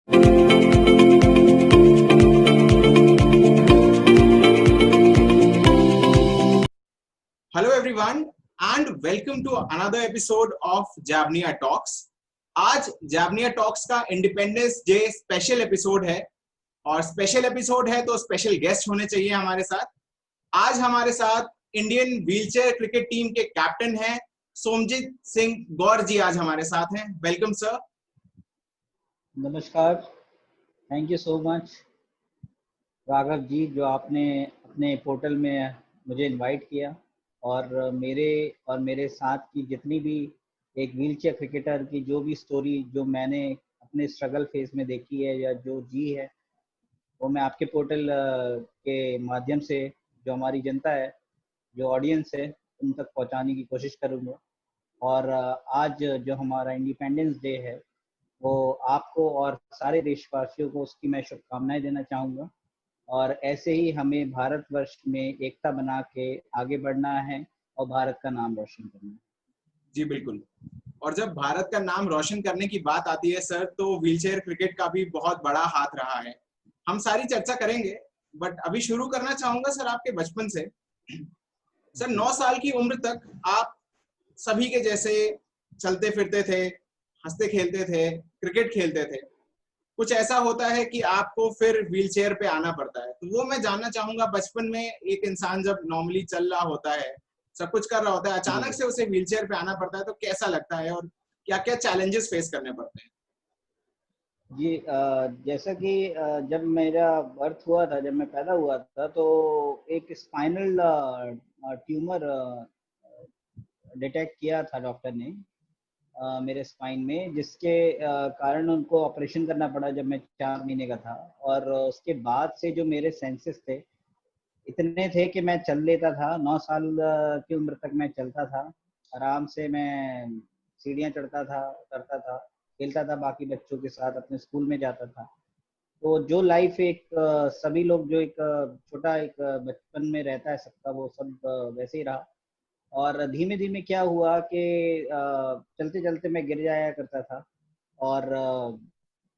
Hello everyone and welcome to another episode of Jawaniya talks. आज Jawaniya talks का Independence Day special episode है और special episode है तो स्पेशल गेस्ट होने चाहिए हमारे साथ। आज हमारे साथ इंडियन व्हीलचेयर क्रिकेट टीम के कैप्टन हैं सोमजीत सिंह गौर जी, आज हमारे साथ हैं। Welcome sir. नमस्कार, thank you so much Raghav ji, जो आपने अपने पोर्टल में मुझे इनवाइट किया और मेरे साथ की जितनी भी एक व्हीलचेयर क्रिकेटर की जो भी स्टोरी जो मैंने अपने स्ट्रगल फेज में देखी है या जो जी है, वो मैं आपके पोर्टल के माध्यम से जो हमारी जनता है, जो ऑडियंस है, उन तक पहुंचाने की कोशिश करूंगा। और आज जो हमारा इंडिपेंडेंस डे है, वो आपको और सारे देशवासियों को उसकी मैं शुभकामनाएं देना चाहूँगा। और ऐसे ही हमें भारतवर्ष में एकता बना के आगे बढ़ना है और भारत का नाम रोशन करना है। जी बिल्कुल। और जब भारत का नाम रोशन करने की बात आती है सर, तो व्हीलचेयर क्रिकेट का भी बहुत बड़ा हाथ रहा है। हम सारी चर्चा करेंगे, बट अभी शुरू करना चाहूंगा सर आपके बचपन से। सर 9 साल की उम्र तक आप सभी के जैसे चलते फिरते थे, हंसते खेलते थे, क्रिकेट खेलते थे। कुछ ऐसा होता है कि आपको फिर व्हीलचेयर पे आना पड़ता है, तो वो मैं जानना चाहूंगा। बचपन में एक इंसान जब नॉर्मली चल रहा होता है, सब कुछ कर रहा होता है, अचानक से उसे व्हीलचेयर पे आना पड़ता है, तो कैसा लगता है और क्या क्या चैलेंजेस फेस करने पड़ते हैं? जी, जैसा कि जब मेरा बर्थ हुआ था, जब मैं पैदा हुआ था, तो एक स्पाइनल ट्यूमर डिटेक्ट किया था डॉक्टर ने मेरे स्पाइन में, जिसके कारण उनको ऑपरेशन करना पड़ा जब मैं 4 महीने का था। और उसके बाद से जो मेरे सेंसेस थे इतने थे कि मैं चल लेता था। 9 साल की उम्र तक मैं चलता था आराम से। मैं सीढ़ियाँ चढ़ता था, उतरता था, खेलता था बाकी बच्चों के साथ, अपने स्कूल में जाता था। तो जो लाइफ एक सभी लोग जो एक छोटा एक बचपन में रहता है सबका, वो सब वैसे ही रहा। और धीमे धीमे क्या हुआ कि चलते चलते मैं गिर जाया करता था। और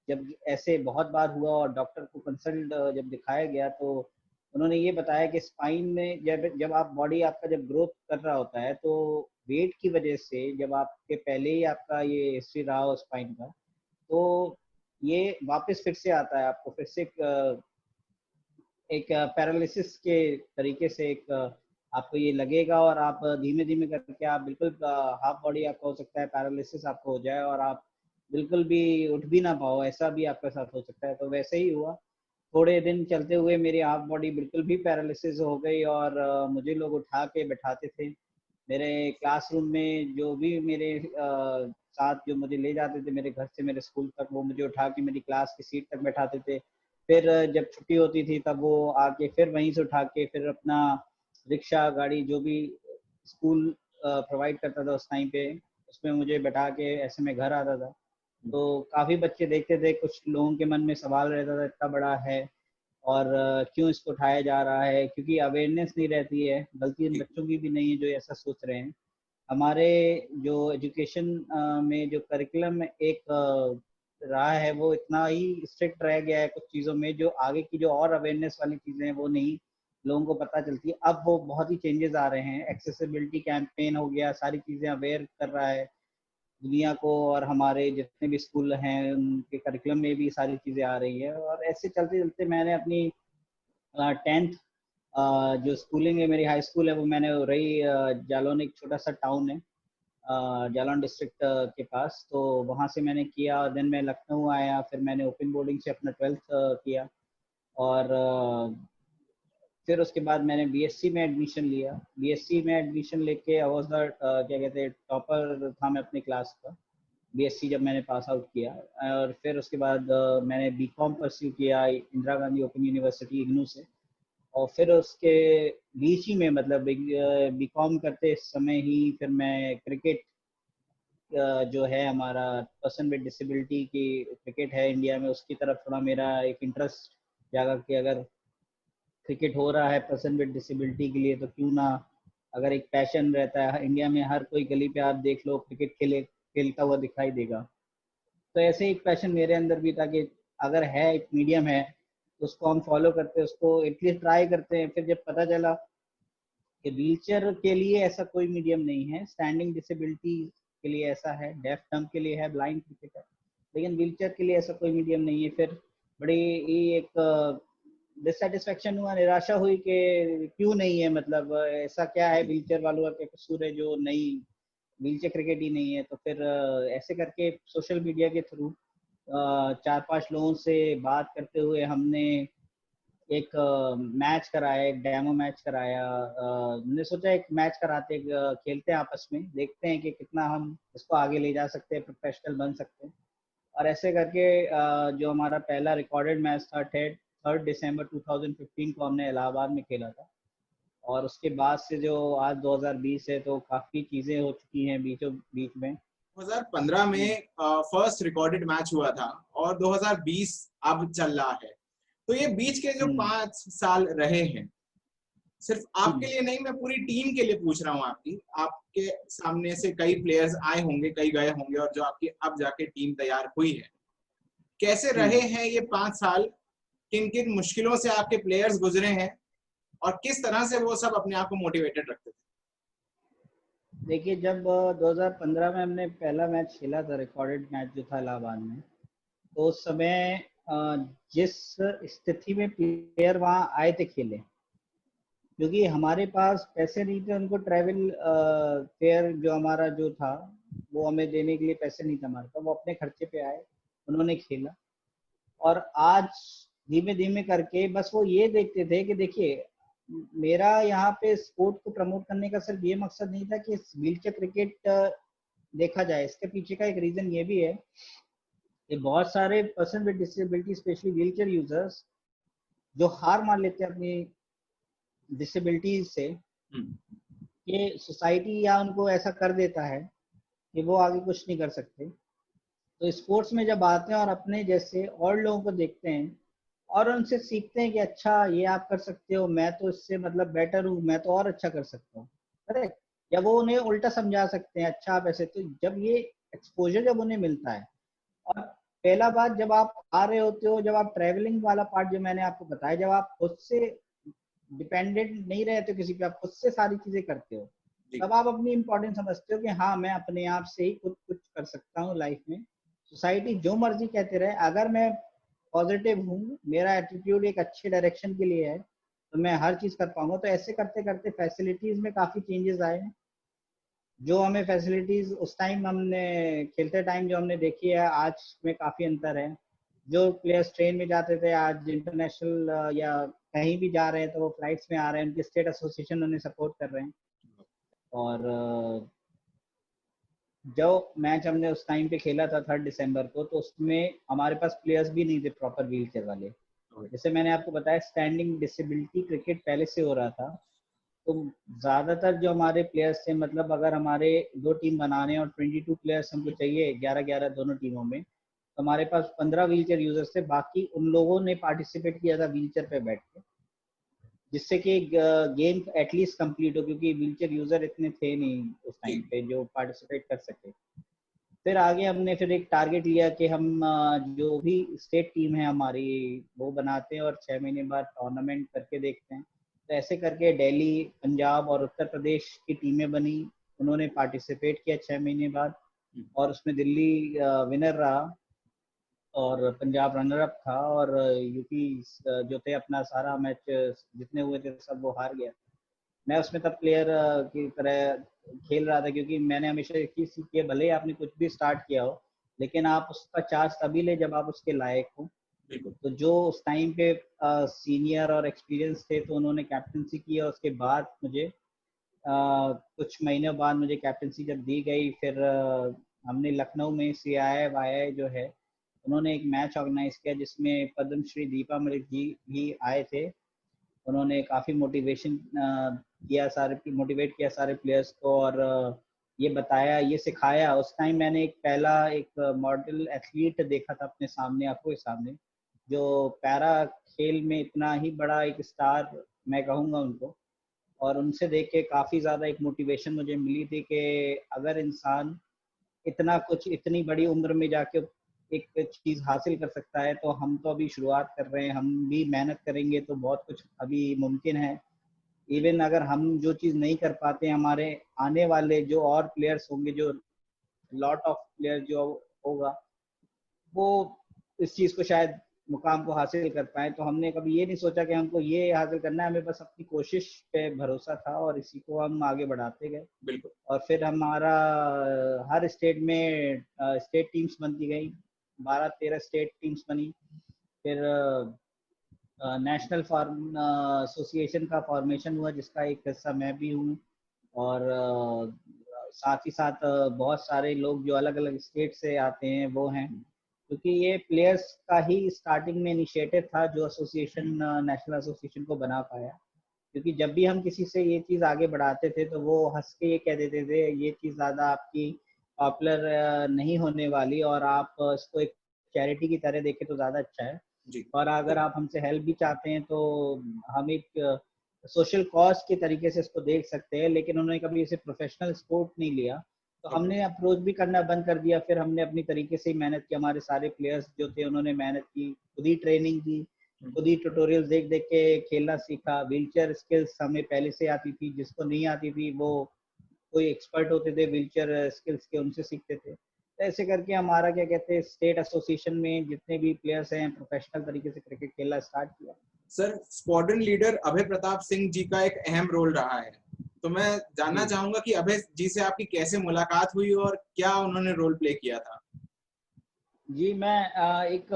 जब ऐसे बहुत बार हुआ और डॉक्टर को कंसल्ट जब दिखाया गया, तो उन्होंने ये बताया कि स्पाइन में जब जब आप बॉडी आपका जब ग्रोथ कर रहा होता है, तो वेट की वजह से, जब आपके पहले ही आपका ये हिस्ट्री रहा हो स्पाइन का, तो ये वापस फिर से आता है, आपको फिर से एक पैरालिसिस के तरीके से एक आपको ये लगेगा। और आप धीमे धीमे करके आप बिल्कुल हाफ बॉडी आपका हो सकता है पैरालिसिस आपको हो जाए और आप बिल्कुल भी उठ भी ना पाओ, ऐसा भी आपके साथ हो सकता है। तो वैसे ही हुआ। थोड़े दिन चलते हुए मेरी हाफ बॉडी बिल्कुल भी पैरालिसिस हो गई और मुझे लोग उठा के बैठाते थे। मेरे क्लासरूम में जो भी मेरे साथ जो मुझे ले जाते थे मेरे घर से मेरे स्कूल तक, वो मुझे उठा के मेरी क्लास की सीट तक बैठाते थे। फिर जब छुट्टी होती थी तब वो आके फिर वहीं से उठा के फिर अपना रिक्शा गाड़ी जो भी स्कूल प्रोवाइड करता था उस टाइम पे, उसमें मुझे बैठा के ऐसे में घर आता था। तो काफ़ी बच्चे देखते थे, कुछ लोगों के मन में सवाल रहता था इतना बड़ा है और क्यों इसको उठाया जा रहा है, क्योंकि अवेयरनेस नहीं रहती है। गलती इन बच्चों की भी नहीं है जो ऐसा सोच रहे हैं। हमारे जो एजुकेशन में जो करिकुलम एक रहा है, वो इतना ही स्ट्रिक्ट रह गया है कुछ चीज़ों में, जो आगे की जो और अवेयरनेस वाली चीज़ें हैं वो नहीं लोगों को पता चलती है। अब वो बहुत ही चेंजेस आ रहे हैं। एक्सेसिबिलिटी कैंपेन हो गया, सारी चीज़ें अवेयर कर रहा है दुनिया को, और हमारे जितने भी स्कूल हैं उनके करिकुलम में भी सारी चीज़ें आ रही है। और ऐसे चलते चलते मैंने अपनी 10th जो स्कूलिंग है, मेरी हाई स्कूल है, वो मैंने रही जालौन, एक छोटा सा टाउन है जालौन डिस्ट्रिक्ट के पास, तो वहाँ से मैंने किया। देन मैं लखनऊ आया, फिर मैंने ओपन बोर्डिंग से अपना 12th किया। और फिर उसके बाद मैंने बीएससी में एडमिशन लिया। बीएससी में एडमिशन लेके आई वाज द क्या कहते हैं, टॉपर था मैं अपनी क्लास का, बीएससी जब मैंने पास आउट किया। और फिर उसके बाद मैंने बीकॉम परस्यू किया इंदिरा गांधी ओपन यूनिवर्सिटी इग्नू से। और फिर उसके बीच ही में, मतलब बीकॉम करते समय ही फिर मैं क्रिकेट जो है हमारा पर्सन विद डिसेबिलिटी की क्रिकेट है इंडिया में, उसकी तरफ थोड़ा मेरा एक इंटरेस्ट जागा कि अगर क्रिकेट हो रहा है पर्सन विद डिसेबिलिटी के लिए, तो क्यों ना, अगर एक पैशन रहता है इंडिया में, हर कोई गली पे आप देख लो क्रिकेट खेलता हुआ दिखाई देगा। तो ऐसे एक पैशन मेरे अंदर भी था कि अगर है एक मीडियम है तो उसको हम फॉलो करते हैं, उसको एटलीस्ट ट्राई करते हैं। फिर जब पता चला कि व्हीलचेयर के लिए ऐसा कोई मीडियम नहीं है, स्टैंडिंग डिसेबिलिटी के लिए ऐसा है, डेफ डम्ब के लिए है, ब्लाइंड क्रिकेट है, लेकिन व्हीलचेयर के लिए ऐसा कोई मीडियम नहीं है। फिर बड़ी ही एक डिससेटिस्फेक्शन हुआ, निराशा हुई कि क्यों नहीं है, मतलब ऐसा क्या है व्हीलचेयर वालों का क्या कसूर है जो नहीं व्हीलचेयर क्रिकेट ही नहीं है। तो फिर ऐसे करके सोशल मीडिया के थ्रू 4-5 लोगों से बात करते हुए हमने एक मैच कराया, एक डेमो मैच कराया। हमने सोचा एक मैच कराते, खेलते हैं आपस में, देखते हैं कि कितना हम इसको आगे ले जा सकते हैं, प्रोफेशनल बन सकते हैं। और ऐसे करके जो हमारा पहला रिकॉर्डेड मैच था 3 दिसंबर 2015 को हमने इलाहाबाद में खेला था। और उसके बाद से जो आज 2020 है तो काफ़ी चीज़ें हो चुकी हैं बीचों बीच में। 2015 में फर्स्ट रिकॉर्डेड मैच हुआ था और 2020 अब चल रहा है। तो ये बीच के जो 5 साल रहे हैं, सिर्फ आपके लिए नहीं, मैं पूरी टीम के लिए पूछ रहा हूँ। आपके सामने से कई प्लेयर्स आए होंगे, कई गए होंगे, और जो आपकी अब जाके टीम तैयार हुई है, कैसे रहे हैं ये 5 साल? किन किन मुश्किलों से आपके प्लेयर्स गुजरे हैं और किस तरह से वो सब अपने आप को मोटिवेटेड रखते थे? देखिए, जब 2015 में हमने पहला मैच खेला था, रिकॉर्डेड मैच जो था इलाहाबाद में, तो उस समय जिस स्थिति में प्लेयर वहाँ आए थे खेले, क्योंकि हमारे पास पैसे नहीं थे, उनको ट्रैवल फेयर जो हमारा जो था वो हमें देने के लिए पैसे नहीं था हमारे पास, वो अपने खर्चे पे आए, उन्होंने खेला। और आज धीमे धीमे करके बस वो ये देखते थे कि देखिए, मेरा यहाँ पे स्पोर्ट को प्रमोट करने का सिर्फ ये मकसद नहीं था कि व्हीलचेयर क्रिकेट देखा जाए। इसके पीछे का एक रीजन ये भी है कि बहुत सारे person with disability, specially wheelchair users, जो हार मान लेते हैं अपनी डिसेबिलिटीज से, कि सोसाइटी या उनको ऐसा कर देता है कि वो आगे कुछ नहीं कर सकते। तो स्पोर्ट्स में जब आते हैं और अपने जैसे और लोगों को देखते हैं और उनसे सीखते हैं कि अच्छा ये आप कर सकते हो, मैं तो इससे मतलब बेटर हूँ, मैं तो और अच्छा कर सकता हूँ, करेक्ट, या वो उन्हें उल्टा समझा सकते हैं, अच्छा आप ऐसे। तो जब ये एक्सपोजर जब उन्हें मिलता है, और पहला बात जब आप आ रहे होते हो, जब आप ट्रैवलिंग वाला पार्ट जो मैंने आपको बताया, जब आप खुद से डिपेंडेंट नहीं रहते हो किसी पे, आप खुद से सारी चीजें करते हो, तब आप अपनी इंपॉर्टेंस समझते हो कि हाँ मैं अपने आप से ही कुछ कुछ कर सकता हूँ लाइफ में। सोसाइटी जो मर्जी कहते रहे, अगर मैं पॉजिटिव हूँ, मेरा एटीट्यूड एक अच्छे डायरेक्शन के लिए है, तो मैं हर चीज कर पाऊंगा। तो ऐसे करते करते फैसिलिटीज में काफी चेंजेस आए हैं। जो हमें फैसिलिटीज उस टाइम हमने खेलते टाइम जो हमने देखी है, आज में काफी अंतर है। जो प्लेयर्स ट्रेन में जाते थे, आज इंटरनेशनल या कहीं भी जा रहे हैं तो वो फ्लाइट्स में आ रहे हैं, उनके स्टेट एसोसिएशन उन्हें सपोर्ट कर रहे हैं। और जो मैच हमने उस टाइम पे खेला था 3 दिसंबर को, तो उसमें हमारे पास प्लेयर्स भी नहीं थे प्रॉपर व्हीलचेयर वाले। जैसे मैंने आपको बताया, स्टैंडिंग डिसेबिलिटी क्रिकेट पहले से हो रहा था, तो ज़्यादातर जो हमारे प्लेयर्स थे, मतलब अगर हमारे 2 टीम बनाने और 22 प्लेयर्स हमको चाहिए, 11-11 दोनों टीमों में, तो हमारे पास 15 व्हीलचेयर यूजर्स थे। बाकी उन लोगों ने पार्टिसिपेट किया था व्हीलचेयर पे बैठ के, जिससे कि गेम एटलीस्ट कंप्लीट हो, क्योंकि व्हीलचेयर यूजर इतने थे नहीं उस टाइम पे जो पार्टिसिपेट कर सके। फिर आगे हमने फिर एक टारगेट लिया कि हम जो भी स्टेट टीम है हमारी वो बनाते हैं और 6 महीने बाद टूर्नामेंट करके देखते हैं। तो ऐसे करके दिल्ली, पंजाब और उत्तर प्रदेश की टीमें बनी, उन्होंने पार्टिसिपेट किया 6 महीने बाद, और उसमें दिल्ली विनर रहा और पंजाब रनर अप था, और यूपी जो थे अपना सारा मैच जितने हुए थे सब वो हार गया। मैं उसमें तब प्लेयर की तरह खेल रहा था, क्योंकि मैंने हमेशा एक चीज सीखी है, भले ही आपने कुछ भी स्टार्ट किया हो, लेकिन आप उसका चार्ज तभी ले जब आप उसके लायक हो। तो जो उस टाइम पे सीनियर और एक्सपीरियंस थे, तो उन्होंने कैप्टनसी की, और उसके बाद मुझे कुछ महीनों बाद मुझे कैप्टनसी जब दी गई, फिर हमने लखनऊ में CII जो है, उन्होंने एक मैच ऑर्गेनाइज किया जिसमें पद्मश्री दीपा मलिक जी भी आए थे। उन्होंने काफ़ी मोटिवेट किया सारे प्लेयर्स को, और ये बताया, ये सिखाया। उस टाइम मैंने एक मॉडल एथलीट देखा था अपने सामने, आंखों के सामने, जो पैरा खेल में इतना ही बड़ा एक स्टार मैं कहूँगा उनको। और उनसे देख के काफ़ी ज़्यादा एक मोटिवेशन मुझे मिली थी कि अगर इंसान इतना कुछ इतनी बड़ी उम्र में जाके एक चीज हासिल कर सकता है, तो हम तो अभी शुरुआत कर रहे हैं, हम भी मेहनत करेंगे तो बहुत कुछ अभी मुमकिन है। इवन अगर हम जो चीज नहीं कर पाते, हमारे आने वाले जो और प्लेयर्स होंगे, जो लॉट ऑफ प्लेयर जो होगा, वो इस चीज को शायद मुकाम को हासिल कर पाए। तो हमने कभी ये नहीं सोचा कि हमको ये हासिल करना है, हमें बस अपनी कोशिश पे भरोसा था और इसी को हम आगे बढ़ाते गए। बिल्कुल। और फिर हमारा हर स्टेट में स्टेट टीम्स बनती गई, 12-13 स्टेट टीम्स बनी। फिर नेशनल फार्म एसोसिएशन का फॉर्मेशन हुआ, जिसका एक हिस्सा मैं भी हूँ। और साथ ही साथ बहुत सारे लोग जो अलग अलग स्टेट से आते हैं वो हैं, क्योंकि ये प्लेयर्स का ही स्टार्टिंग में इनिशिएटिव था जो एसोसिएशन, नेशनल एसोसिएशन को बना पाया। क्योंकि जब भी हम किसी से ये चीज़ आगे बढ़ाते थे तो वो हंस के ये कह देते थे ये चीज़ ज़्यादा आपकी पॉपुलर नहीं होने वाली, और आप इसको एक चैरिटी की तरह देखें तो ज़्यादा अच्छा है। जी। और अगर आप हमसे हेल्प भी चाहते हैं तो हम एक सोशल कॉज के तरीके से इसको देख सकते हैं, लेकिन उन्होंने कभी इसे प्रोफेशनल स्पोर्ट नहीं लिया। तो ओके। हमने अप्रोच भी करना बंद कर दिया। फिर हमने अपनी तरीके से ही मेहनत की, हमारे सारे प्लेयर्स जो थे उन्होंने मेहनत की, खुद ही ट्रेनिंग की, खुद ही ट्यूटोरियल्स देख देख के खेलना सीखा। व्हीलचेयर स्किल्स हमें पहले से आती थी, जिसको नहीं आती थी वो कोई एक्सपर्ट होते थे व्हीलचेयर स्किल्स के, उनसे सीखते थे। तो ऐसे करके हमारा क्या कहते हैं स्टेट एसोसिएशन में जितने भी प्लेयर्स हैं प्रोफेशनल तरीके से क्रिकेट खेलना स्टार्ट किया। सर, स्क्वाड्रन लीडर अभय प्रताप सिंह जी का एक अहम रोल रहा है, तो मैं जानना जी चाहूंगा कि अभय जी से आपकी कैसे मुलाकात हुई और क्या उन्होंने रोल प्ले किया था। जी, मैं एक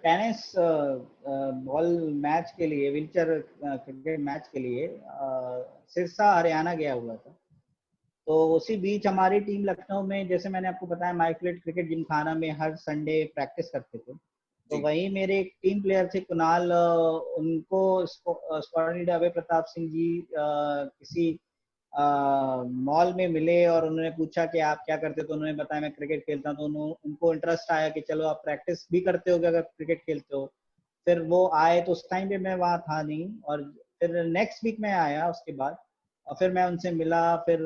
टेनिस बॉल मैच के लिए, व्हीलचेयर क्रिकेट मैच के लिए सिरसा हरियाणा गया हुआ था। तो उसी बीच हमारी टीम लखनऊ में, जैसे मैंने आपको बताया, माइक्रोलेट क्रिकेट जिमखाना में हर संडे प्रैक्टिस करते थे। तो जी। वहीं मेरे एक टीम प्लेयर थे कुणाल, उनको स्क्वाड लीडर अभय प्रताप सिंह जी किसी मॉल में मिले और उन्होंने पूछा कि आप क्या करते हो, तो उन्होंने बताया मैं क्रिकेट खेलता हूँ। तो उनको इंटरेस्ट आया कि चलो आप प्रैक्टिस भी करते हो अगर क्रिकेट खेलते हो। फिर वो आए, तो उस टाइम पे मैं वहाँ था नहीं, और फिर नेक्स्ट वीक में आया उसके बाद, और फिर मैं उनसे मिला। फिर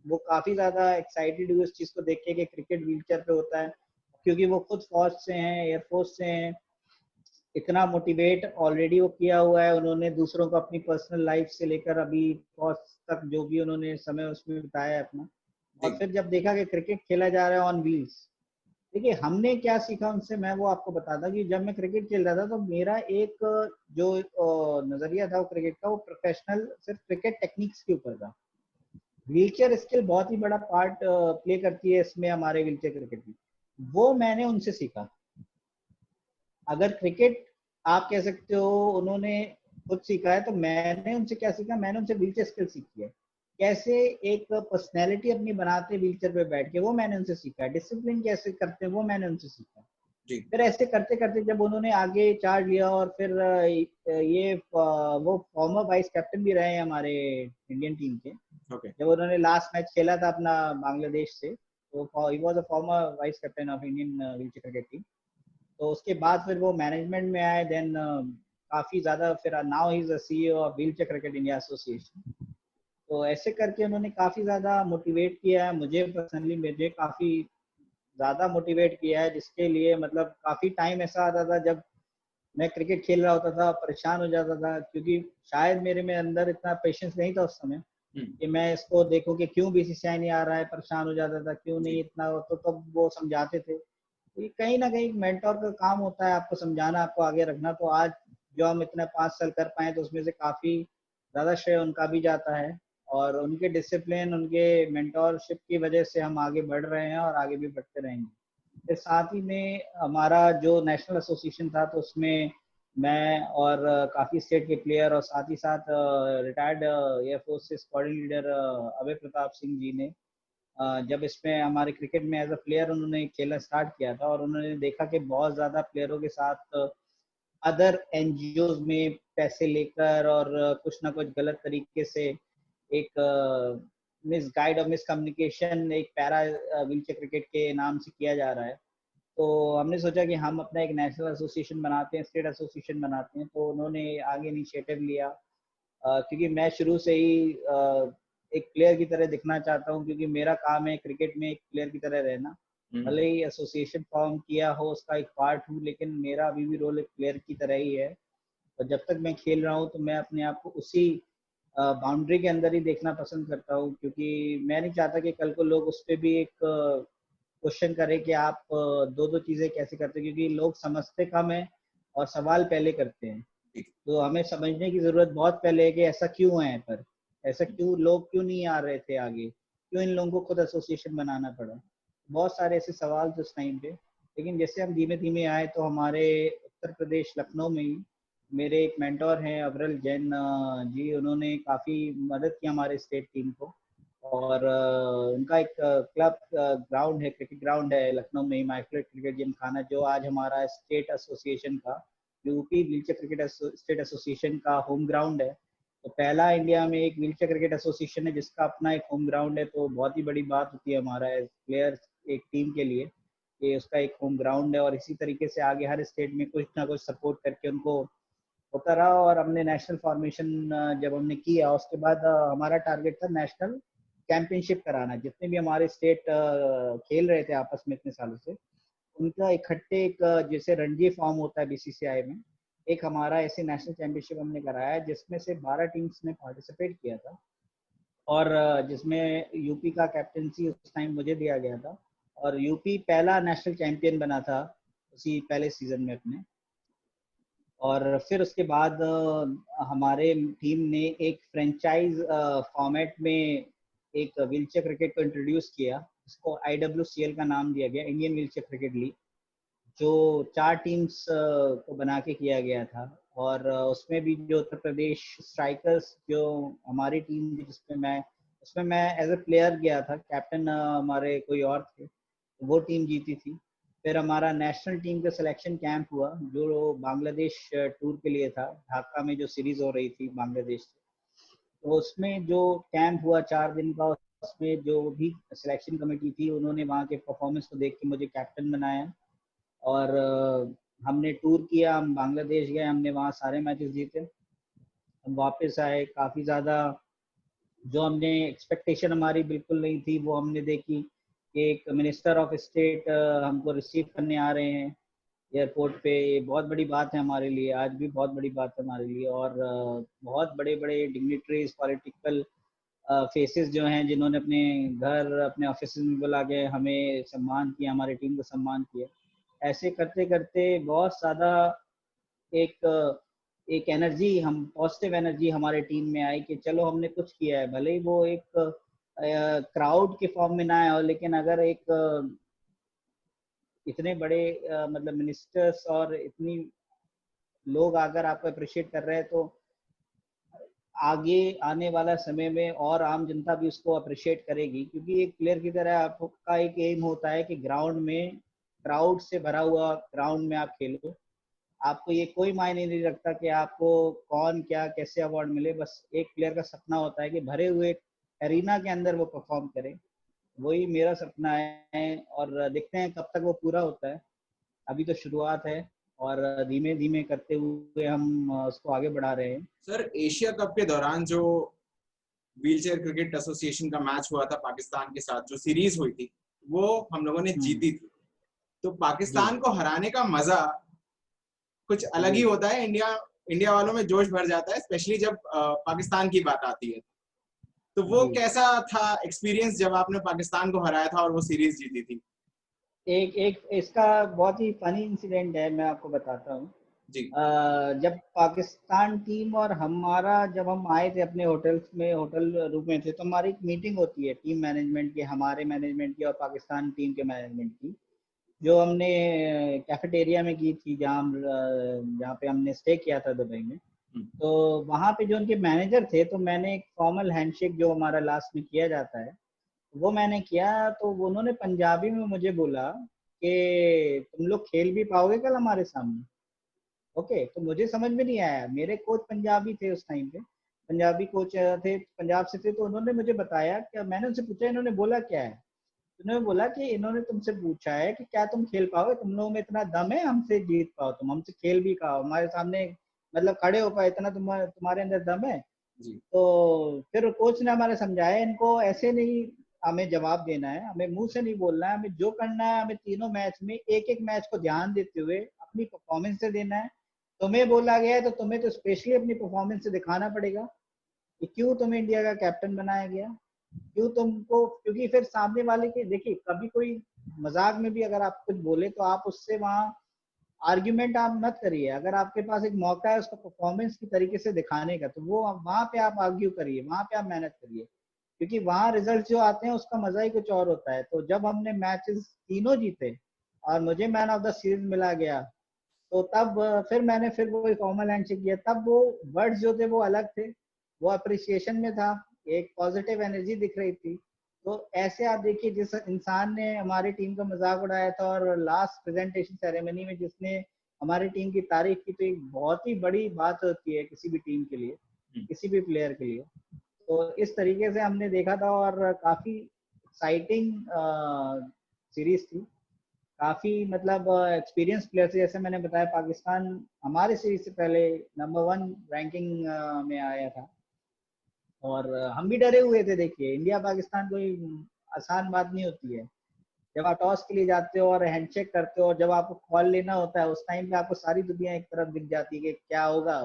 वो काफ़ी ज़्यादा एक्साइटेड हुए उस चीज़ को देख के कि क्रिकेट व्हीलचेयर पे होता है, क्योंकि वो खुद फौज से हैं, एयरफोर्स से हैं। इतना मोटिवेट ऑलरेडी वो किया हुआ है उन्होंने दूसरों को, अपनी पर्सनल लाइफ से लेकर अभी फौज तक जो भी उन्होंने समय उसमें बिताया है अपना। और जी। फिर जब देखा कि क्रिकेट खेला जा रहा है ऑन व्हील्स, देखिए हमने क्या सीखा उनसे, मैं वो आपको बताता कि जब मैं क्रिकेट खेल रहा था तो मेरा एक जो नजरिया था वो क्रिकेट का, वो प्रोफेशनल सिर्फ क्रिकेट टेक्निक्स के ऊपर था। व्हीलचेयर स्किल बहुत ही बड़ा पार्ट प्ले करती है इसमें, हमारे व्हीलचेयर क्रिकेट में। वो मैंने उनसे सीखा। अगर क्रिकेट आप कह सकते हो उन्होंने खुद सीखा है, तो मैंने उनसे क्या सीखा, मैंने उनसे व्हीलचेयर स्किल सीखी है। कैसे एक पर्सनैलिटी अपनी बनाते व्हीलचेयर पे बैठ के, वो मैंने उनसे सीखा है। डिसिप्लिन कैसे करते हैं वो मैंने उनसे सीखा। जी। फिर ऐसे करते करते जब उन्होंने आगे चार्ज लिया, और फिर ये वो फॉर्मर वाइस कैप्टन भी रहे हैं हमारे इंडियन टीम के। ओके। जब उन्होंने लास्ट मैच खेला था अपना बांग्लादेश से, तो he was a former vice captain of Indian wheelchair cricket team. तो उसके बाद फिर वो मैनेजमेंट में आए। देन काफ़ी ज़्यादा, फिर now he is the CEO of wheelchair cricket India association. तो ऐसे करके उन्होंने काफ़ी ज़्यादा मोटिवेट किया है मुझे पर्सनली, मुझे काफ़ी ज़्यादा मोटिवेट किया है, जिसके लिए मतलब काफ़ी टाइम ऐसा आता था जब मैं क्रिकेट खेल रहा होता था, परेशान हो जाता था, क्योंकि शायद मेरे में अंदर इतना पेशेंस नहीं था उस समय कि मैं इसको देखूं कि क्यों बीसीसीआई नहीं आ रहा है। परेशान हो जाता था क्यों नहीं जी। इतना हो, तो तब वो समझाते थे। तो ये कहीं ना कहीं मेंटोर का काम होता है, आपको समझाना, आपको आगे रखना। तो आज जो हम इतना 5 साल कर पाए, तो उसमें से काफ़ी ज़्यादा श्रेय उनका भी जाता है। और उनके डिसिप्लिन, उनके मेंटोरशिप की वजह से हम आगे बढ़ रहे हैं और आगे भी बढ़ते रहेंगे। फिर साथ ही में हमारा जो नेशनल एसोसिएशन था, तो उसमें मैं और काफ़ी स्टेट के प्लेयर, और साथ ही साथ रिटायर्ड एयरफोर्स से स्क्वाड लीडर अभय प्रताप सिंह जी ने, जब इसमें हमारे क्रिकेट में एज अ प्लेयर उन्होंने खेलना स्टार्ट किया था, और उन्होंने देखा कि बहुत ज़्यादा प्लेयरों के साथ अदर एनजीओ में पैसे लेकर और कुछ ना कुछ गलत तरीके से एक मिस गाइड और मिस कम्युनिकेशन एक पैरा व्हीलचेयर क्रिकेट के नाम से किया जा रहा है। तो हमने सोचा कि हम अपना एक नेशनल एसोसिएशन बनाते हैं, स्टेट एसोसिएशन बनाते हैं। तो उन्होंने आगे इनिशिएटिव लिया, क्योंकि मैं शुरू से ही एक प्लेयर की तरह दिखना चाहता हूँ, क्योंकि मेरा काम है क्रिकेट में एक प्लेयर की तरह रहना। भले ही एसोसिएशन फॉर्म किया हो, उसका एक पार्ट हूँ, लेकिन मेरा अभी भी रोल एक प्लेयर की तरह ही है। और जब तक मैं खेल रहा हूँ तो मैं अपने आप को उसी बाउंड्री के अंदर ही देखना पसंद करता हूँ, क्योंकि मैं नहीं चाहता कि कल को लोग उस पर भी एक क्वेश्चन करें कि आप दो दो चीज़ें कैसे करते हैं, क्योंकि लोग समझते कम है और सवाल पहले करते हैं। तो हमें समझने की ज़रूरत बहुत पहले है कि ऐसा क्यों है, पर ऐसा क्यों, लोग क्यों नहीं आ रहे थे आगे, क्यों इन लोगों को खुद एसोसिएशन बनाना पड़ा। बहुत सारे ऐसे सवाल थे उस टाइम पे, लेकिन जैसे हम धीमे धीमे आए तो हमारे उत्तर प्रदेश लखनऊ में ही मेरे एक मेंटोर हैं अवरल जैन जी, उन्होंने काफ़ी मदद की हमारे स्टेट टीम को। और उनका एक क्लब ग्राउंड है, क्रिकेट ग्राउंड है लखनऊ में, इमाकुलेट क्रिकेट जिमखाना, जो आज हमारा स्टेट एसोसिएशन का, UP wheelchair cricket state association का होम ग्राउंड है। तो पहला इंडिया में एक व्हीलचेयर क्रिकेट एसोसिएशन है जिसका अपना एक होम ग्राउंड है। तो बहुत ही बड़ी बात होती है हमारा प्लेयर्स एक टीम के लिए कि उसका एक होम ग्राउंड है। और इसी तरीके से आगे हर स्टेट में कुछ ना कुछ सपोर्ट करके उनको होता रहा। और हमने नेशनल फॉर्मेशन जब हमने किया, उसके बाद हमारा टारगेट था नेशनल चैंपियनशिप कराना। जितने भी हमारे स्टेट खेल रहे थे आपस में इतने सालों से, उनका इकट्ठे एक जैसे रणजी फॉर्म होता है बीसीसीआई में, एक हमारा ऐसे नेशनल चैंपियनशिप हमने कराया जिसमें से 12 टीम्स ने पार्टिसिपेट किया था। और जिसमें यूपी का कैप्टनसी उस टाइम मुझे दिया गया था। और यूपी पहला नेशनल चैंपियन बना था उसी पहले सीजन में अपने। और फिर उसके बाद हमारे टीम ने एक फ्रेंचाइज फॉर्मेट में एक व्हीलचेयर क्रिकेट को इंट्रोड्यूस किया, जिसको IWCL का नाम दिया गया, इंडियन व्हीलचेयर क्रिकेट लीग, जो 4 टीम्स को बना के किया गया था। और उसमें भी जो उत्तर प्रदेश स्ट्राइकर्स, जो हमारी टीम थी उसमें मैं एज ए प्लेयर गया था, कैप्टन हमारे कोई और थे, वो टीम जीती थी। फिर हमारा नेशनल टीम का सिलेक्शन कैंप हुआ जो बांग्लादेश टूर के लिए था, ढाका में जो सीरीज हो रही थी बांग्लादेश से। तो उसमें जो कैंप हुआ 4 दिन का, उसमें जो भी सिलेक्शन कमेटी थी उन्होंने वहाँ के परफॉर्मेंस को देख के मुझे कैप्टन बनाया। और हमने टूर किया, हम बांग्लादेश गए, हमने वहाँ सारे मैचेस जीते। हम वापस आए, काफ़ी ज़्यादा जो हमने एक्सपेक्टेशन हमारी बिल्कुल नहीं थी वो हमने देखी कि एक मिनिस्टर ऑफ स्टेट हमको रिसीव करने आ रहे हैं एयरपोर्ट पे। ये बहुत बड़ी बात है हमारे लिए, आज भी बहुत बड़ी बात है हमारे लिए। और बहुत बड़े बड़े डिग्निटरीज, पॉलिटिकल फेसेस जो हैं, जिन्होंने अपने घर, अपने ऑफिस में बुला के हमें सम्मान किया, हमारी टीम को सम्मान किया। ऐसे करते करते बहुत ज़्यादा एक एक एनर्जी, हम पॉजिटिव एनर्जी हमारे टीम में आई कि चलो हमने कुछ किया है। भले ही वो एक क्राउड के फॉर्म में ना आया हो, लेकिन अगर एक इतने बड़े मतलब मिनिस्टर्स और इतनी लोग अगर आपको अप्रिशिएट कर रहे हैं, तो आगे आने वाला समय में और आम जनता भी उसको अप्रिशिएट करेगी। क्योंकि एक प्लेयर की तरह आपका एक एम होता है कि ग्राउंड में, क्राउड से भरा हुआ ग्राउंड में आप खेलो। आपको ये कोई मायने नहीं रखता कि आपको कौन क्या कैसे अवार्ड मिले, बस एक प्लेयर का सपना होता है कि भरे हुए एरिना के अंदर वो परफॉर्म करे। वही मेरा सपना है और देखते हैं कब तक वो पूरा होता है। अभी तो शुरुआत है और धीमे धीमे करते हुए हम उसको आगे बढ़ा रहे हैं। सर, एशिया कप के दौरान जो व्हीलचेयर क्रिकेट एसोसिएशन का मैच हुआ था पाकिस्तान के साथ, जो सीरीज हुई थी, वो हम लोगों ने जीती थी। तो जी पाकिस्तान को हराने का मजा कुछ अलग ही जी। होता है। इंडिया वालों में जोश भर जाता है, स्पेशली जब पाकिस्तान की बात आती है। तो वो जी कैसा था एक्सपीरियंस जब आपने पाकिस्तान को हराया था और वो सीरीज जीती थी? एक एक इसका बहुत ही फनी इंसिडेंट है, मैं आपको बताता हूँ। जी। जब पाकिस्तान टीम और हमारा, जब हम आए थे अपने होटल्स में, होटल रूम में थे, तो हमारी एक मीटिंग होती है टीम मैनेजमेंट की, हमारे मैनेजमेंट की और पाकिस्तान टीम के मैनेजमेंट की, जो हमने कैफेटेरिया में की थी, जहाँ पे हमने स्टे किया था दुबई में। तो वहाँ पे जो उनके मैनेजर थे, तो मैंने एक फॉर्मल हैंडशेक जो हमारा लास्ट में किया जाता है वो मैंने किया। तो उन्होंने पंजाबी में मुझे बोला कि तुम लोग खेल भी पाओगे कल हमारे सामने। ओके, तो मुझे समझ में नहीं आया, मेरे कोच पंजाबी थे उस टाइम पे, पंजाबी कोच थे, पंजाब से थे। तो उन्होंने मुझे बताया कि, मैंने उनसे पूछा इन्होंने बोला क्या है। उन्होंने बोला कि इन्होंने तुमसे पूछा है कि क्या तुम खेल पाओगे, तुम लोगों में इतना दम है हमसे जीत पाओ, तुम हमसे खेल भी पाओ हमारे सामने, मतलब खड़े हो पाए, इतना तुम्हारे अंदर दम है। जी। तो फिर कोच ने हमारे समझाया इनको ऐसे नहीं हमें जवाब देना है, हमें मुंह से नहीं बोलना है, हमें जो करना है हमें तीनों मैच में एक एक मैच को ध्यान देते हुए अपनी परफॉर्मेंस से देना है। तुम्हें बोला गया है तो तुम्हें तो स्पेशली अपनी परफॉर्मेंस से दिखाना पड़ेगा कि क्यों तुम्हें इंडिया का कैप्टन बनाया गया, क्यों तुमको, क्योंकि फिर सामने वाले के देखिए कभी कोई मजाक में भी अगर आप कुछ बोले तो आप उससे वहाँ आर्ग्यूमेंट आप मत करिए। अगर आपके पास एक मौका है उसका परफॉर्मेंस की तरीके से दिखाने का तो वो वहां पे आप आर्ग्यू करिए, वहां पे आप मेहनत करिए, क्योंकि वहां रिजल्ट जो आते हैं उसका मजा ही कुछ और होता है। तो जब हमने मैचेस तीनों जीते और मुझे मैन ऑफ द सीरीज मिला गया तो तब फिर मैंने फिर वो फॉर्मल हैंडशेक किया, तब वो वर्ड्स जो थे वो अलग थे, वो अप्रिसिएशन में था, एक पॉजिटिव एनर्जी दिख रही थी। तो ऐसे आप देखिए जिस इंसान ने हमारी टीम का मजाक उड़ाया था और लास्ट प्रेजेंटेशन सेरेमनी में जिसने हमारी टीम की तारीफ की, तो एक बहुत ही बड़ी बात होती है किसी भी टीम के लिए, किसी भी प्लेयर के लिए। तो इस तरीके से हमने देखा था और काफी एक्साइटिंग सीरीज थी, काफी मतलब एक्सपीरियंस प्लेयर थे। जैसे मैंने बताया पाकिस्तान हमारे सीरीज से पहले नंबर 1 रैंकिंग में आया था और हम भी डरे हुए थे। देखिए इंडिया पाकिस्तान कोई आसान बात नहीं होती है। जब आप टॉस के लिए जाते हो और हैंडशेक करते हो और जब आपको कॉल लेना होता है उस टाइम पे आपको सारी दुनिया एक तरफ दिख जाती है कि क्या होगा,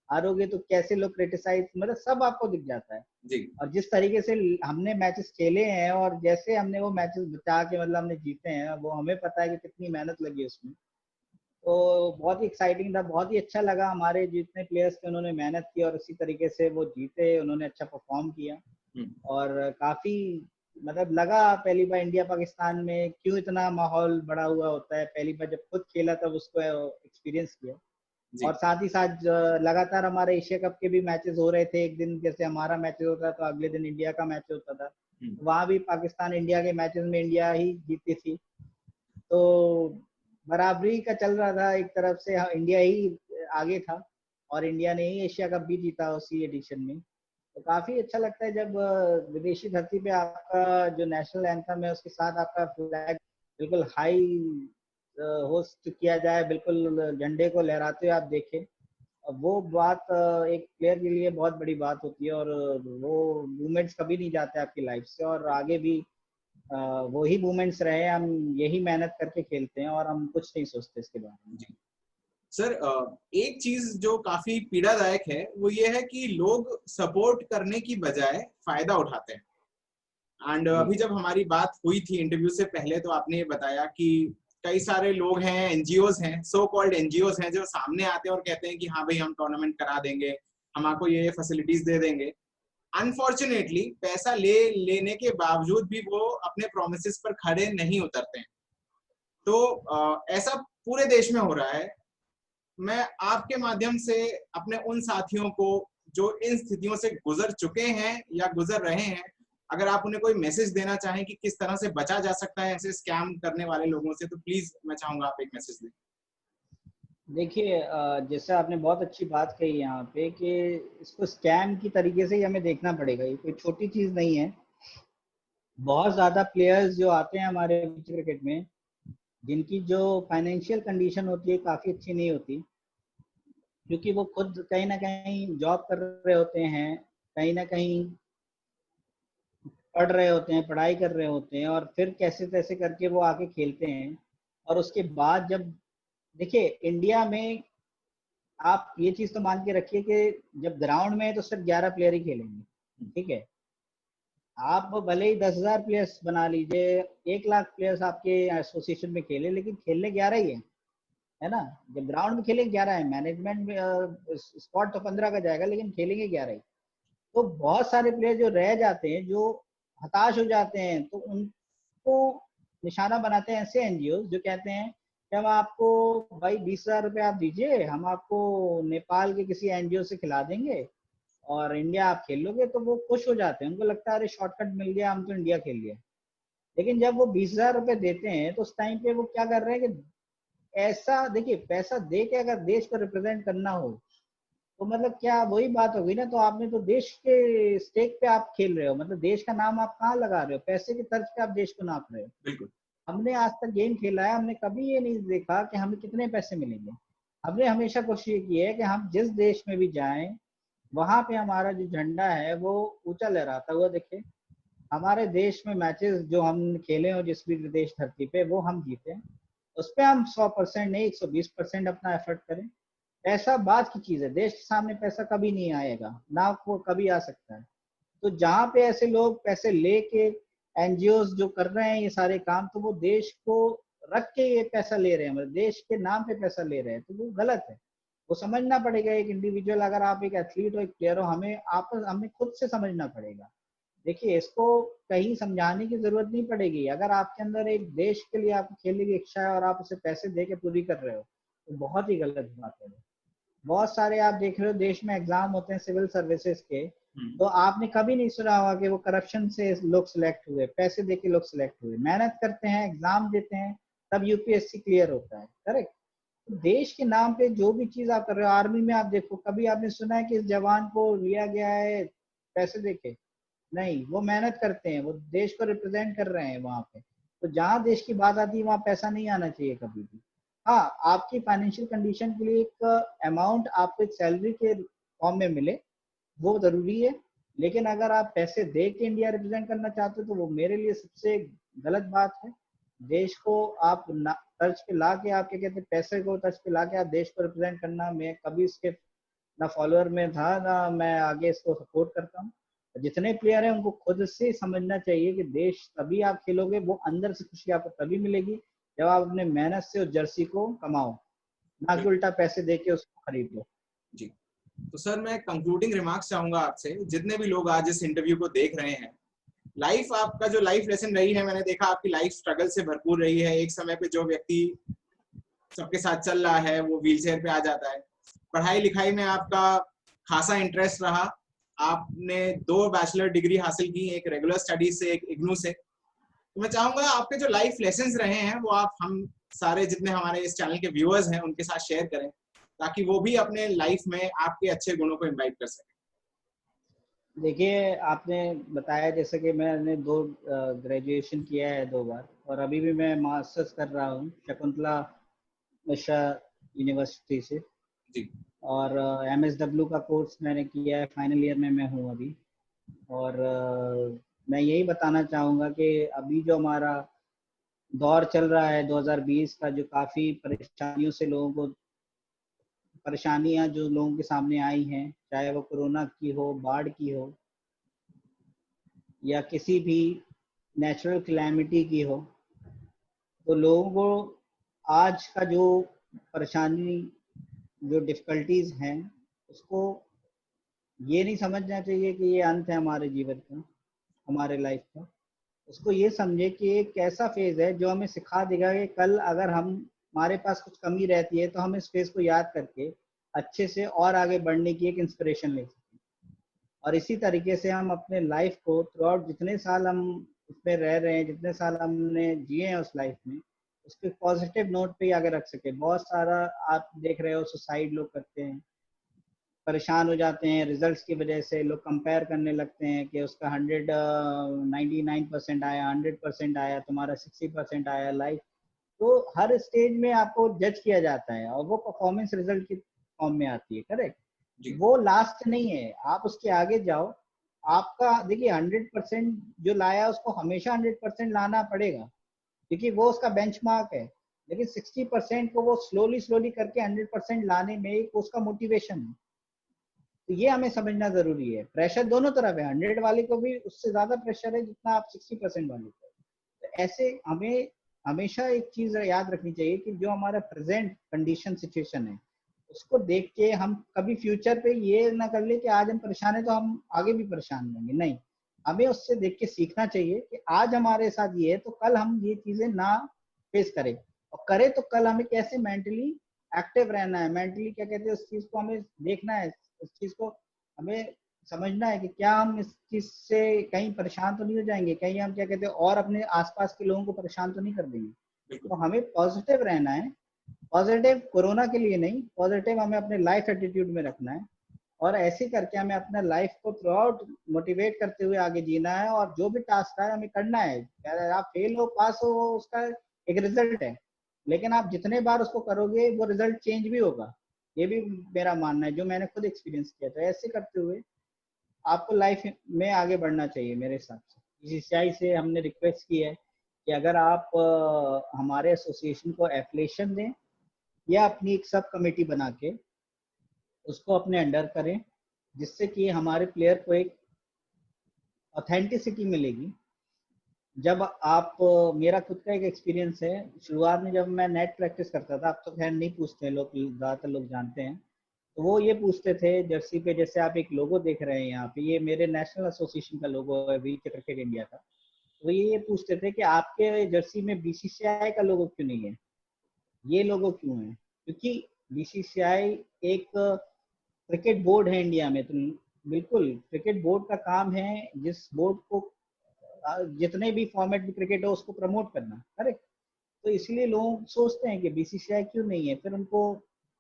हारोगे तो कैसे लोग क्रिटिसाइज, मतलब सब आपको दिख जाता है। जी। और जिस तरीके से हमने मैचेस खेले हैं और जैसे हमने वो मैचेस बचा के मतलब हमने जीते हैं, वो हमें पता है कि कितनी मेहनत लगी उसमें। तो बहुत ही एक्साइटिंग था, बहुत ही अच्छा लगा। हमारे जितने प्लेयर्स थे उन्होंने मेहनत की और इसी तरीके से वो जीते, उन्होंने अच्छा परफॉर्म किया। और काफी मतलब लगा पहली बार इंडिया पाकिस्तान में क्यों इतना माहौल बड़ा हुआ होता है, पहली बार जब खुद खेला तब उसको एक्सपीरियंस किया। और साथ ही साथ लगातार हमारे एशिया कप के भी मैचेस हो रहे थे, एक दिन जैसे हमारा मैच होता तो अगले दिन इंडिया का मैच होता था, वहां भी पाकिस्तान इंडिया के मैचेस में इंडिया ही जीती थी। तो बराबरी का चल रहा था एक तरफ से, इंडिया ही आगे था और इंडिया ने ही एशिया कप भी जीता उसी एडिशन में। तो काफी अच्छा लगता है जब विदेशी धरती पे आपका जो नेशनल एंथम है उसके साथ आपका फ्लैग बिल्कुल हाई होस्ट किया जाए, बिल्कुल झंडे को लहराते हुए आप देखें। अब वो बात एक प्लेयर के लिए बहुत बड़ी बात होती है और वो मूवमेंट्स कभी नहीं जाते आपकी लाइफ से, और आगे भी वही मूवमेंट्स रहे, हम यही मेहनत करके खेलते हैं और हम कुछ नहीं सोचते इसके बारे में। जी सर, एक चीज जो काफी पीड़ादायक है वो ये है कि लोग सपोर्ट करने की बजाय फायदा उठाते हैं। एंड अभी जब हमारी बात हुई थी इंटरव्यू से पहले तो आपने ये बताया कि कई सारे लोग हैं, एनजीओज हैं, सो कॉल्ड एनजीओज हैं जो सामने आते हैं और कहते हैं कि हाँ भाई हम टूर्नामेंट करा देंगे, हम आपको ये फैसिलिटीज दे देंगे। अनफॉर्चुनेटली पैसा लेने के बावजूद भी वो अपने प्रोमिसेस पर खड़े नहीं उतरते हैं। तो ऐसा पूरे देश में हो रहा है। मैं आपके माध्यम से अपने उन साथियों को जो इन स्थितियों से गुजर चुके हैं या गुजर रहे हैं, अगर आप उन्हें कोई मैसेज देना चाहें कि किस तरह से बचा जा सकता है ऐसे स्कैम करने वाले लोगों से, तो प्लीज मैं चाहूंगा आप एक मैसेज दें। देखिए जैसे आपने बहुत अच्छी बात कही यहाँ पे कि इसको स्कैम की तरीके से ही हमें देखना पड़ेगा, ये कोई छोटी चीज नहीं है। बहुत ज्यादा प्लेयर्स जो आते हैं हमारे क्रिकेट में जिनकी जो फाइनेंशियल कंडीशन होती है काफी अच्छी नहीं होती, क्योंकि वो खुद कहीं ना कहीं जॉब कर रहे होते हैं, कहीं ना कहीं पढ़ रहे होते हैं, पढ़ाई कर रहे होते हैं, और फिर कैसे तैसे करके वो आके खेलते हैं। और उसके बाद जब देखिए इंडिया में आप ये चीज तो मान के रखिए कि जब ग्राउंड में है तो सिर्फ 11 प्लेयर ही खेलेंगे, ठीक है। आप भले ही 10,000 प्लेयर्स बना लीजिए, 1 लाख प्लेयर्स आपके एसोसिएशन में खेले, लेकिन खेलने 11 ही है ना। जब ग्राउंड में खेलेंगे 11 है, मैनेजमेंट में स्पॉट तो 15 का जाएगा लेकिन खेलेंगे 11 ही। तो बहुत सारे प्लेयर जो रह जाते हैं, जो हताश हो जाते हैं, तो उनको निशाना बनाते हैं ऐसे एनजीओ जो कहते हैं कि हम आपको भाई 20,000 रुपये आप दीजिए, हम आपको नेपाल के किसी एनजीओ से खिला देंगे और इंडिया आप खेल लोगे। तो वो खुश हो जाते हैं, उनको लगता है अरे शॉर्टकट मिल गया, हम तो इंडिया खेल लिया। लेकिन जब वो 20,000 रुपये देते हैं तो उस टाइम पे वो क्या कर रहे हैं कि ऐसा देखिए, पैसा दे के अगर देश को रिप्रेजेंट करना हो तो मतलब क्या वही बात होगी ना। तो आपने तो देश के स्टेक पे आप खेल रहे हो, मतलब देश का नाम आप कहाँ लगा रहे हो, पैसे की तर्ज पे आप देश को नाप रहे हो। बिल्कुल। हमने आज तक गेम खेला है, हमने कभी ये नहीं देखा कि हमें कितने पैसे मिलेंगे। हमने हमेशा कोशिश ये की है कि हम जिस देश में भी जाएं वहां पे हमारा जो झंडा है वो ऊंचा लहराता हुआ दिखे, हमारे देश में मैचेस जो हम खेले हो जिस भी विदेश धरती पे वो हम जीते, उस पे हम 100% नहीं 120% अपना एफर्ट करें। पैसा बाद की चीज है, देश के सामने पैसा कभी नहीं आएगा, ना वो कभी आ सकता है। तो जहाँ पे ऐसे लोग पैसे लेके एनजीओ जो कर रहे हैं ये सारे काम, तो वो देश को रख के ये पैसा ले रहे हैं, मतलब देश के नाम पे पैसा ले रहे हैं, तो वो गलत है। वो समझना पड़ेगा, एक इंडिविजुअल, अगर आप एक एथलीट हो, एक प्लेयर हो, हमें खुद से समझना पड़ेगा। देखिए, इसको कहीं समझाने की जरूरत नहीं पड़ेगी। अगर आपके अंदर एक देश के लिए आपको खेलने की इच्छा है और आप उसे पैसे दे के पूरी कर रहे हो, तो बहुत ही गलत बात है। बहुत सारे आप देख रहे हो देश में एग्जाम होते हैं सिविल सर्विसेज के, तो आपने कभी नहीं सुना होगा कि वो करप्शन से लोग सिलेक्ट हुए, पैसे देके लोग सिलेक्ट हुए। मेहनत करते हैं, एग्जाम देते हैं, तब यूपीएससी क्लियर होता है। करेक्ट। तो देश के नाम पे जो भी चीज आप कर रहे हो, आर्मी में आप देखो, कभी आपने सुना है कि इस जवान को लिया गया है पैसे देके? नहीं, वो मेहनत करते हैं, वो देश को रिप्रेजेंट कर रहे हैं वहां पे। तो जहाँ देश की बात आती है वहाँ पैसा नहीं आना चाहिए कभी भी। हाँ, आपकी फाइनेंशियल कंडीशन के लिए एक अमाउंट आपको एक सैलरी के फॉर्म में मिले, वो जरूरी है। लेकिन अगर आप पैसे दे के इंडिया रिप्रेजेंट करना चाहते हो तो वो मेरे लिए सबसे गलत बात है। देश को आप तर्ज पे ला के, आप क्या कहते हैं, पैसे को तर्ज पे ला के आप देश को रिप्रेजेंट करना, मैं कभी इसके ना फॉलोअर में था, ना मैं आगे इसको सपोर्ट करता हूँ। जितने प्लेयर हैं उनको खुद से समझना चाहिए कि देश तभी आप खेलोगे, वो अंदर से खुशी आपको तभी मिलेगी जब आप अपने मेहनत से उस जर्सी को कमाओ, ना कि उल्टा पैसे दे के उसको खरीद लो। जी, तो सर मैं कंक्लूडिंग रिमार्क्स चाहूंगा आपसे, जितने भी लोग आज इस इंटरव्यू को देख रहे हैं, लाइफ आपका जो लाइफ लेसन रही है, मैंने देखा आपकी लाइफ स्ट्रगल से भरपूर रही है। एक समय पे जो व्यक्ति सबके साथ चल रहा है वो व्हील चेयर पे आ जाता है। पढ़ाई लिखाई में आपका खासा इंटरेस्ट रहा, आपने 2 बैचलर डिग्री हासिल की, एक रेगुलर स्टडीज से, एक इग्नू से। तो मैं चाहूंगा आपके जो लाइफ लेसन रहे हैं वो आप हम सारे जितने हमारे इस चैनल के व्यूअर्स हैं उनके साथ शेयर करें, ताकि वो भी अपने लाइफ में आपके अच्छे गुणों को इम्बाइब कर सकें। देखिए, आपने बताया जैसे कि मैंने 2 ग्रेजुएशन किया है 2 बार, और अभी भी मैं मास्टर्स कर रहा हूँ शकुंतला मिश्रा यूनिवर्सिटी से। जी। और एमएसडब्ल्यू का कोर्स मैंने किया है, फाइनल ईयर में मैं हूँ अभी। और मैं यही बताना चाहूँगा कि अभी जो हमारा दौर चल रहा है 2020 का, जो काफ़ी परेशानियों से लोगों को, परेशानियां जो लोगों के सामने आई हैं, चाहे वो कोरोना की हो, बाढ़ की हो, या किसी भी नेचुरल क्लैमिटी की हो, तो लोगों को आज का जो परेशानी, जो डिफ़िकल्टीज हैं, उसको ये नहीं समझना चाहिए कि ये अंत है हमारे जीवन का, हमारे लाइफ का। उसको ये समझे कि एक ऐसा फेज है जो हमें सिखा देगा कि कल अगर हमारे पास कुछ कमी रहती है तो हम इस फेज को याद करके अच्छे से और आगे बढ़ने की एक इंस्पिरेशन ले सकते हैं। और इसी तरीके से हम अपने लाइफ को थ्रू आउट, जितने साल हम उसमें रह रहे हैं, जितने साल हमने जिए हैं उस लाइफ में, उसके पॉजिटिव नोट पे ही आगे रख सके। बहुत सारा आप देख रहे हो सुसाइड लोग करते हैं, परेशान हो जाते हैं रिजल्ट्स की वजह से। लोग कंपेयर करने लगते हैं कि उसका 99% आया, 100% आया, तुम्हारा 60% आया लाइफ। तो हर स्टेज में आपको जज किया जाता है और वो परफॉर्मेंस रिजल्ट की फॉर्म में आती है। करेक्ट। जी। वो लास्ट नहीं है, आप उसके आगे जाओ। आपका देखिए 100% जो लाया उसको हमेशा 100% लाना पड़ेगा, क्योंकि वो उसका बेंचमार्क है। लेकिन 60% को वो स्लोली स्लोली करके 100% लाने में एक उसका मोटिवेशन है। तो ये हमें समझना जरूरी है। प्रेशर दोनों तरफ है, 100 वाले को भी उससे ज्यादा प्रेशर है जितना आप 60% वाले को। तो ऐसे हमें हमेशा एक चीज याद रखनी चाहिए कि जो हमारा प्रेजेंट कंडीशन सिचुएशन है, उसको देख के हम कभी फ्यूचर पे ये ना कर ले कि आज हम परेशान है तो हम आगे भी परेशान रहेंगे। नहीं, हमें उससे देख के सीखना चाहिए कि आज हमारे साथ ये है तो कल हम ये चीजें ना फेस करें, और करें तो कल हमें कैसे मेंटली एक्टिव रहना है, मेंटली क्या कहते हैं उस चीज को हमें देखना है, उस चीज को हमें समझना है कि क्या हम इस चीज से कहीं परेशान तो नहीं हो जाएंगे, कहीं हम क्या कहते हैं और अपने आसपास के लोगों को परेशान तो नहीं कर देंगे। तो हमें पॉजिटिव रहना है। पॉजिटिव कोरोना के लिए नहीं, पॉजिटिव हमें अपने लाइफ एटीट्यूड में रखना है। और ऐसे करके हमें अपना लाइफ को थ्रू आउट मोटिवेट करते हुए आगे जीना है। और जो भी टास्क है हमें करना है, चाहे आप फेल हो पास हो, वो उसका एक रिजल्ट है। लेकिन आप जितने बार उसको करोगे वो रिजल्ट चेंज भी होगा, ये भी मेरा मानना है, जो मैंने खुद एक्सपीरियंस किया था। ऐसे करते हुए आपको लाइफ में आगे बढ़ना चाहिए मेरे हिसाब से। बीसीसीआई से हमने रिक्वेस्ट की है कि अगर आप हमारे एसोसिएशन को एफिलिएशन दें या अपनी एक सब कमेटी बना के उसको अपने अंडर करें, जिससे कि हमारे प्लेयर को एक ऑथेंटिसिटी मिलेगी। जब आप मेरा खुद का एक एक्सपीरियंस है, शुरुआत में जब मैं नेट प्रैक्टिस करता था, अब तो खैर नहीं पूछते लोग, ज़्यादातर लोग जानते हैं, तो वो ये पूछते थे जर्सी पे, जैसे आप एक लोगो देख रहे हैं यहाँ पे, ये मेरे नेशनल एसोसिएशन का लोगो है, व्हीलचेयर क्रिकेट इंडिया का। तो ये पूछते थे कि आपके जर्सी में बीसीसीआई का लोगो क्यों नहीं है, ये लोगो क्यों है? क्योंकि बीसीसीआई एक क्रिकेट बोर्ड है इंडिया में। तो बिल्कुल क्रिकेट बोर्ड का काम है जिस बोर्ड को जितने भी फॉर्मेट में क्रिकेट हो उसको प्रमोट करना, करेक्ट। तो इसलिए लोग सोचते हैं कि बीसीसीआई क्यों नहीं है, फिर उनको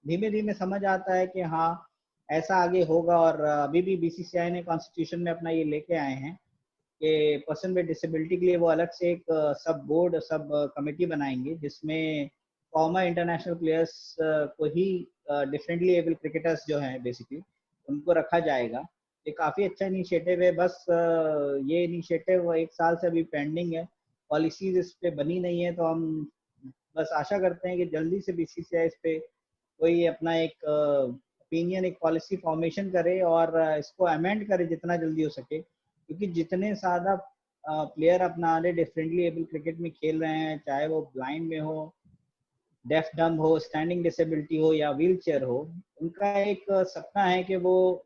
धीमे धीमे समझ आता है कि हाँ ऐसा आगे होगा। और अभी भी बीसीसीआई ने कॉन्स्टिट्यूशन में अपना ये लेके आए हैं कि पर्सन विद डिसेबिलिटी के लिए वो अलग से एक सब बोर्ड, सब कमेटी बनाएंगे, जिसमें फॉर्मर इंटरनेशनल प्लेयर्स को ही डिफरेंटली एबल क्रिकेटर्स जो हैं बेसिकली उनको रखा जाएगा। ये काफ़ी अच्छा इनिशिएटिव है। बस ये इनिशिएटिव 1 साल से अभी पेंडिंग है, पॉलिसीज इस पे बनी नहीं है, तो हम बस आशा करते हैं कि जल्दी से बीसीसीआई इस पे कोई अपना एक ओपिनियन, एक पॉलिसी फॉर्मेशन करे और इसको अमेंड करे जितना जल्दी हो सके। क्योंकि जितने ज़्यादा प्लेयर अपना डिफरेंटली एबल क्रिकेट में खेल रहे हैं, चाहे वो ब्लाइंड में हो, डेफ डम्ब हो, स्टैंडिंग डिसेबिलिटी हो या व्हील चेयर हो, उनका एक सपना है कि वो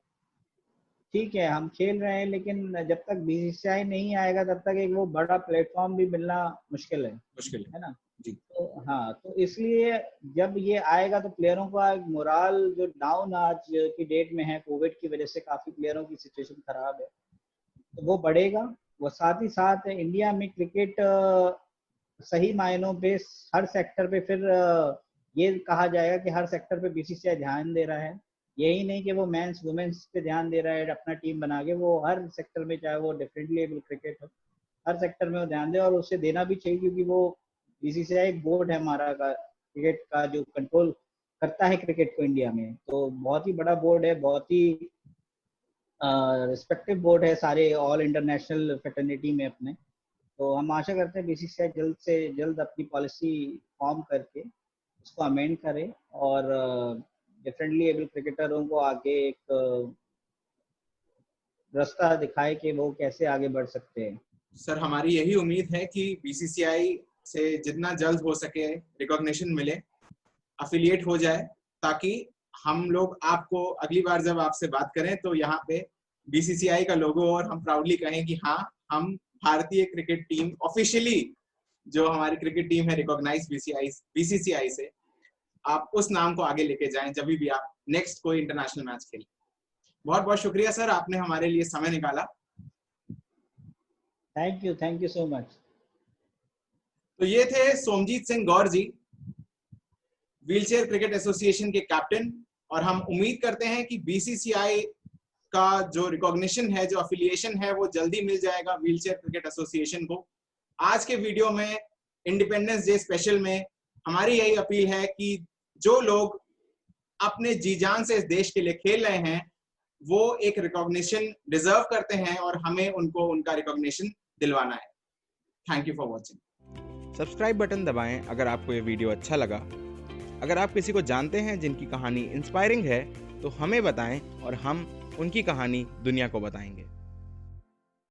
ठीक है हम खेल रहे हैं, लेकिन जब तक बीसीसीआई नहीं आएगा तब तक एक वो बड़ा प्लेटफॉर्म भी मिलना मुश्किल है ना जी। तो हाँ, तो इसलिए जब ये आएगा तो प्लेयरों का मोराल जो डाउन आज की डेट में है, कोविड की वजह से काफ़ी प्लेयरों की सिचुएशन खराब है, तो वो बढ़ेगा। वो साथ ही साथ इंडिया में क्रिकेट सही मायनों पे हर सेक्टर पे फिर ये कहा जाएगा कि हर सेक्टर पे बीसीसीआई ध्यान दे रहा है। यही नहीं कि वो मेंस वुमेन्स पे ध्यान दे रहा है अपना टीम बना के, वो हर सेक्टर में, चाहे वो डिफरेंटली एबल क्रिकेट हो, हर सेक्टर में वो ध्यान दे, और उसे देना भी चाहिए। क्योंकि वो बीसीसीआई एक बोर्ड है हमारा का क्रिकेट का, जो कंट्रोल करता है क्रिकेट को इंडिया में। तो बहुत ही बड़ा बोर्ड है, बहुत ही रिस्पेक्टिव बोर्ड है सारे ऑल इंटरनेशनल फ्रेटर्निटी में अपने। तो हम आशा करते हैं बीसीसीआई जल्द से जल्द अपनी पॉलिसी फॉर्म करके उसको अमेंड करे और डिफरेंटली एबल क्रिकेटरों को आगे एक रास्ता दिखाए कि वो कैसे आगे बढ़ सकते हैं। सर हमारी यही उम्मीद है कि बीसीसीआई से जितना जल्द हो सके रिकॉग्निशन मिले, अफिलिएट हो जाए, ताकि हम लोग आपको अगली बार जब आपसे बात करें तो यहाँ पे बीसीसीआई का लोगो और हम प्राउडली कहें कि हाँ हम भारतीय क्रिकेट टीम ऑफिशियली, जो हमारी क्रिकेट टीम है रिकॉग्नाइज बीसीसीआई से, आप उस नाम को आगे लेके जाएं जब भी आप नेक्स्ट कोई इंटरनेशनल मैच खेलें। बहुत बहुत शुक्रिया सर, आपने हमारे लिए समय निकाला। Thank you so much. तो ये थे सोमजीत सिंह गौर जी, व्हीलचेयर क्रिकेट एसोसिएशन के कैप्टन, और हम उम्मीद करते हैं कि बीसीसीआई का जो रिकॉग्निशन है, जो अफिलिएशन है, वो जल्दी मिल जाएगा व्हीलचेयर क्रिकेट एसोसिएशन को। आज के वीडियो में इंडिपेंडेंस डे स्पेशल में हमारी यही अपील है कि जो लोग अपने जी जान से इस देश के लिए खेल रहे हैं वो एक रिकॉग्निशन डिजर्व करते हैं और हमें उनको उनका रिकॉग्निशन दिलवाना है। Thank you for watching. Subscribe button दबाएं अगर आपको ये वीडियो अच्छा लगा। अगर आप किसी को जानते हैं जिनकी कहानी इंस्पायरिंग है तो हमें बताएं और हम उनकी कहानी दुनिया को बताएंगे।